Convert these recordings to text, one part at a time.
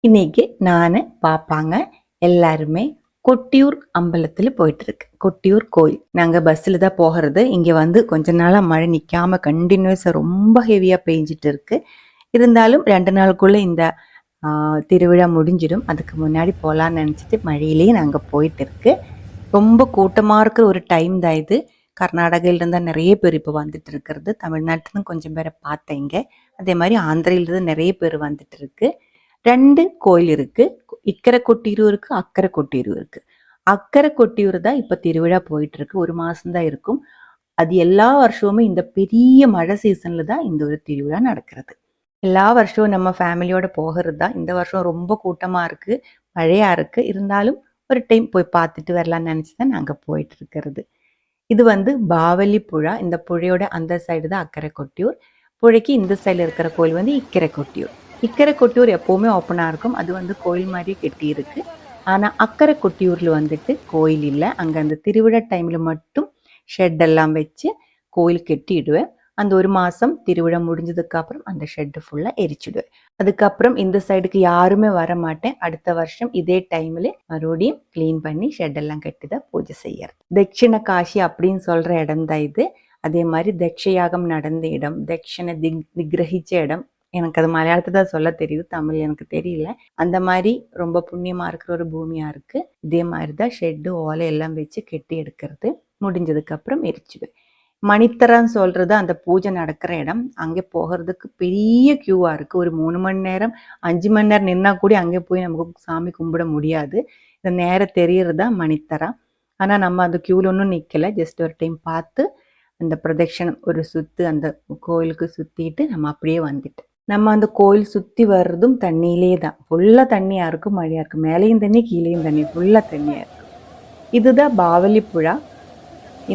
இன்னைக்கு நான் பாப்பாங்க எல்லாருமே கொட்டியூர் அம்பலத்தில் போயிட்டு இருக்கு. கொட்டியூர் கோயில். நாங்கள் பஸ்ஸில் தான் போகிறது. இங்கே வந்து கொஞ்ச நாளாக மழை நிற்காம கண்டினியூஸாக ரொம்ப ஹெவியாக பெஞ்சிட்டு இருக்கு. இருந்தாலும் 2 நாளுக்குள்ளே இந்த திருவிழா முடிஞ்சிடும். அதுக்கு முன்னாடி போகலான்னு நினச்சிட்டு மழையிலேயே நாங்கள் போயிட்டு இருக்கு. ரொம்ப கூட்டமாக இருக்கிற ஒரு டைம் தான் இது. கர்நாடகையிலிருந்து தான் நிறைய பேர் இப்போ வந்துட்டு இருக்கிறது. தமிழ்நாட்டிலும் கொஞ்சம் பேரை பார்த்தேங்க. அதே மாதிரி ஆந்திரையிலிருந்து நிறைய பேர் வந்துட்டு இருக்கு. 2 கோயில் இருக்கு. இக்கரை கொட்டியூர் இருக்கு, அக்கரை கொட்டியூர் இருக்கு. அக்கரை கொட்டியூர் தான் இப்ப திருவிழா போயிட்டு இருக்கு. 1 மாசம் தான் இருக்கும். அது எல்லா வருஷமுமே இந்த பெரிய மழை சீசன்ல தான் இந்த ஒரு திருவிழா நடக்கிறது. எல்லா வருஷமும் நம்ம ஃபேமிலியோட போகிறது தான். இந்த வருஷம் ரொம்ப கூட்டமா இருக்கு, மழையா இருக்கு. இருந்தாலும் ஒரு டைம் போய் பார்த்துட்டு வரலாம்னு நினைச்சு தான் நாங்க போயிட்டு இருக்கிறது. இது வந்து பாவலி புழா. இந்த புழையோட அந்த சைடு தான் அக்கரை கொட்டியூர். புழைக்கு இந்த சைடில் இருக்கிற கோயில் வந்து இக்கரை கொட்டியூர். இக்கரை கொட்டியூர் எப்போவுமே ஓப்பனாக இருக்கும். அது வந்து கோயில் மாதிரி கெட்டி இருக்கு. ஆனால் அக்கரை கொட்டியூரில் வந்துட்டு கோயில் இல்லை. அங்கே அந்த திருவிழா டைமில் மட்டும் ஷெட் எல்லாம் வச்சு கோயில் கெட்டிடுவேன். அந்த 1 மாதம் திருவிழா முடிஞ்சதுக்கு அப்புறம் அந்த ஷெட்டு ஃபுல்லாக எரிச்சிடுவேன். அதுக்கப்புறம் இந்த சைடுக்கு யாருமே வர மாட்டேன். அடுத்த வருஷம் இதே டைமில் மறுபடியும் க்ளீன் பண்ணி ஷெட்டெல்லாம் கட்டி தான் பூஜை செய்யறது. தட்சிண காஷி அப்படின்னு சொல்கிற இடம் தான் இது. அதே மாதிரி தக்ஷயாகம் நடந்த இடம், தட்சிண நிகிரகிச்ச இடம். எனக்கு அது மலையாளத்தை தான் சொல்ல தெரியுது, தமிழ் எனக்கு தெரியல. அந்த மாதிரி ரொம்ப புண்ணியமா இருக்கிற ஒரு பூமியா இருக்கு. இதே மாதிரி தான் ஷெட்டு ஓலை எல்லாம் வச்சு கெட்டி எடுக்கிறது. முடிஞ்சதுக்கு அப்புறம் எரிச்சுடுவேன். மணித்தரான்னு சொல்றது அந்த பூஜை நடக்கிற இடம். அங்கே போகிறதுக்கு பெரிய கியூவா இருக்கு. ஒரு 3 மணி நேரம் 5 மணி நேரம் நின்னா கூட அங்கே போய் நமக்கு சாமி கும்பிட முடியாது. இந்த நேரம் தெரியறதா மணித்தரா. ஆனா நம்ம அந்த கியூல ஒன்றும் நிக்கல. ஜஸ்ட் ஒரு டைம் பார்த்து அந்த பிரதட்சணம் ஒரு சுத்து அந்த கோயிலுக்கு சுத்திட்டு நம்ம அப்படியே வந்துட்டு நம்ம அந்த கோயில் சுற்றி வர்றதும் தண்ணியிலே தான். ஃபுல்லாக தண்ணியாக இருக்கும், மழையாக இருக்கும். மேலேயும் தண்ணி, கீழேயும் தண்ணி, ஃபுல்லாக தண்ணியாக இருக்கும். இதுதான் பாவலி புழா.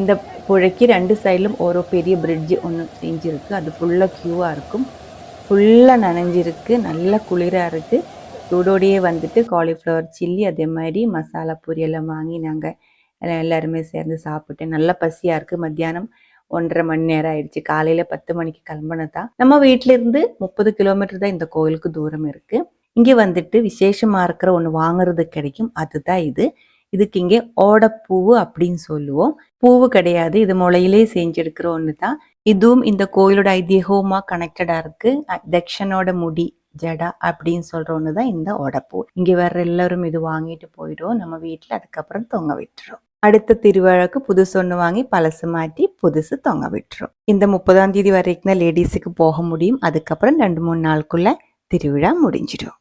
இந்த புழைக்கு 2 சைடிலும் ஒரு பெரிய பிரிட்ஜு ஒன்று செஞ்சுருக்கு. அது ஃபுல்லாக க்யூவாக இருக்கும். ஃபுல்லாக நனைஞ்சிருக்கு, நல்லா குளிராக இருக்குது. சூடோடையே வந்துட்டு காலிஃப்ளவர் சில்லி அதே மாதிரி மசாலா பொரியெல்லாம் வாங்கி நாங்கள் எல்லாருமே சேர்ந்து சாப்பிட்டேன். நல்லா பசியாக இருக்குது. மத்தியானம் 1.5 மணி நேரம் ஆயிடுச்சு. காலையில 10 மணிக்கு கிளம்பினதான். நம்ம வீட்டில இருந்து 30 கிலோமீட்டர் தான் இந்த கோயிலுக்கு தூரம் இருக்கு. இங்க வந்துட்டு விசேஷமா இருக்கிற ஒன்று வாங்குறது கிடைக்கும். அதுதான் இது. இதுக்கு இங்கே ஓடப்பூவு அப்படின்னு சொல்லுவோம். பூவு கிடையாது, இது முளையிலே செஞ்செடுக்கிற ஒன்று தான். இதுவும் இந்த கோயிலோட ஐதீகமா கனெக்டடா இருக்கு. தக்ஷனோட முடி ஜடா அப்படின்னு சொல்ற ஒன்று தான் இந்த ஓடப்பூ. இங்க வர்ற எல்லாரும் இது வாங்கிட்டு போயிடும். நம்ம வீட்டில் அதுக்கப்புறம் தொங்க விட்டுரும். அடுத்த திருவிழாக்கு புதுசு ஒன்று வாங்கி பழசு மாற்றி புதுசு தொங்க விட்டுரும். இந்த 30ஆம் தேதி வரைக்கும் தான் லேடிஸுக்கு போக முடியும். அதுக்கப்புறம் 2-3 நாளுக்குள்ள திருவிழா முடிஞ்சிடும்.